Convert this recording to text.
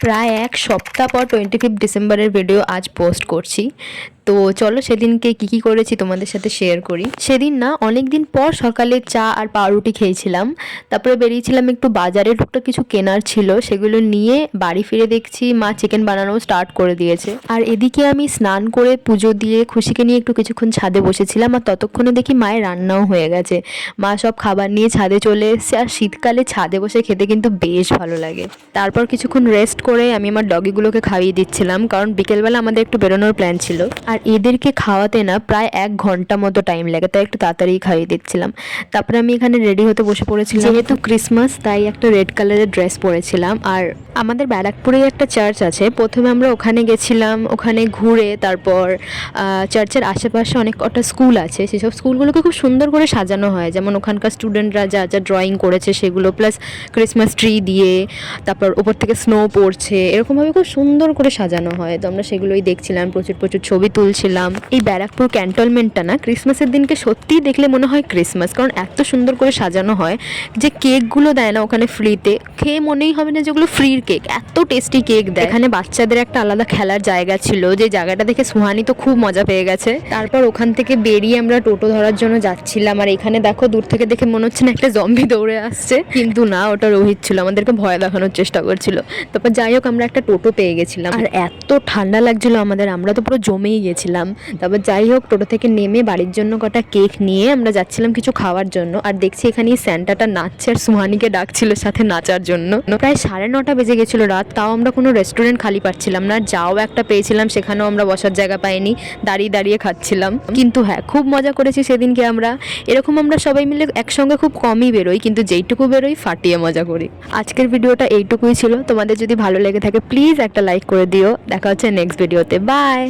প্রায় এক সপ্তাহ পর 25 ডিসেম্বরের ভিডিও আজ পোস্ট করছি। তো চলো সেদিনকে কী করেছি তোমাদের সাথে শেয়ার করি। সেদিন না অনেক দিন পর সকালে চা আর পাউরুটি খেয়েছিলাম, তারপরে বেরিয়েছিলাম একটু বাজারে, টুকটাক কিছু কেনার ছিল, সেগুলো নিয়ে বাড়ি ফিরে দেখছি মা চিকেন বানানো স্টার্ট করে দিয়েছে। আর এদিকে আমি স্নান করে পুজো দিয়ে খুশিকে নিয়ে একটু কিছুক্ষণ ছাদে বসেছিলাম, আর ততক্ষণে দেখি মায়ের রান্নাও হয়ে গেছে। মা সব খাবার নিয়ে ছাদে চলে এসছে, আর শীতকালে ছাদে বসে খেতে কিন্তু বেশ ভালো লাগে। তারপর কিছুক্ষণ রেস্ট করে আমি আমার ডগিগুলোকে খাইয়ে দিচ্ছিলাম, কারণ বিকেলবেলা আমাদের একটু বেরোনোর প্ল্যান ছিল, আর এদেরকে খাওয়াতে না প্রায় 1 ঘন্টা মতো টাইম লাগে, তাই একটু তাড়াতাড়ি খাইয়ে দিচ্ছিলাম। তারপরে আমি এখানে রেডি হতে বসে পড়েছিলাম, যেহেতু ক্রিসমাস তাই একটা রেড কালারের ড্রেস পরেছিলাম। আর আমাদের ব্যারাকপুরে একটা চার্চ আছে, প্রথমে আমরা ওখানে গেছিলাম, ওখানে ঘুরে তারপর চার্চের আশেপাশে অনেক কটা স্কুল আছে, সেসব স্কুলগুলোকে খুব সুন্দর করে সাজানো হয়, যেমন ওখানকার স্টুডেন্টরা যা যা ড্রয়িং করেছে সেগুলো, প্লাস ক্রিসমাস ট্রি দিয়ে, তারপর ওপর থেকে স্নো পড়ছে, এরকমভাবে খুব সুন্দর করে সাজানো হয়। তো আমরা সেগুলোই দেখছিলাম, প্রচুর প্রচুর ছবি তুলছিলাম। এই ব্যারাকপুর ক্যান্টনমেন্টটা না ক্রিসমাসের দিনকে সত্যিই দেখলে মনে হয় ক্রিসমাস, কারণ এত সুন্দর করে সাজানো হয় যে কেকগুলো দেয় না ওখানে ফ্রিতে, খেয়ে মনেই হবে না যেগুলো ফ্রির কেক, এত টেস্টি কেক দেয়। এখানে বাচ্চাদের একটা আলাদা খেলার জায়গা ছিল, যে জায়গাটা দেখে সুহানি তো খুব মজা পেয়ে গেছে। তারপর ওখান থেকে বেরিয়ে আমরা টোটো ধরার জন্য যাচ্ছিলাম, আর এখানে দেখো দূর থেকে দেখে মনে হচ্ছে না একটা জম্বি দৌড়ে আসছে, কিন্তু না, ওটা রোহিত ছিল, আমাদেরকে ভয় দেখানোর চেষ্টা করছিল। তারপর যাই হোক আমরা একটা টোটো পেয়ে গেছিলাম, আর এত ঠান্ডা লাগছিল আমাদের, আমরা তো পুরো জমেই গেছিলাম। তারপর যাই হোক টোটো থেকে নেমে বাড়ির জন্য কটা কেক নিয়ে আমরা যাচ্ছিলাম কিছু খাওয়ার জন্য, আর দেখছি এখানে স্যান্টাটা নাচছে আর সুহানিকে ডাকছিল সাথে নাচার জন্য। প্রায় 9:30 বেজে গেছিল রাত, তাও আমরা কোনো রেস্টুরেন্ট খালি পাচ্ছিলাম না, যাও একটা পেয়েছিলাম সেখানেও আমরা বসার জায়গা পাইনি, দাঁড়িয়ে দাঁড়িয়ে খাচ্ছিলাম। কিন্তু হ্যাঁ, খুব মজা করেছি সেদিনকে আমরা। এরকম আমরা সবাই মিলে একসঙ্গে খুব কমই বেরোই, কিন্তু যেইটুকু বেরোই ফাটিয়ে মজা করি। আজকের ভিডিওটা এইটুকুই ছিল, তোমাদের যদি ভালো লেগে থাকে প্লিজ একটা লাইক করে দিও। দেখা হচ্ছে নেক্সট ভিডিওতে, বাই।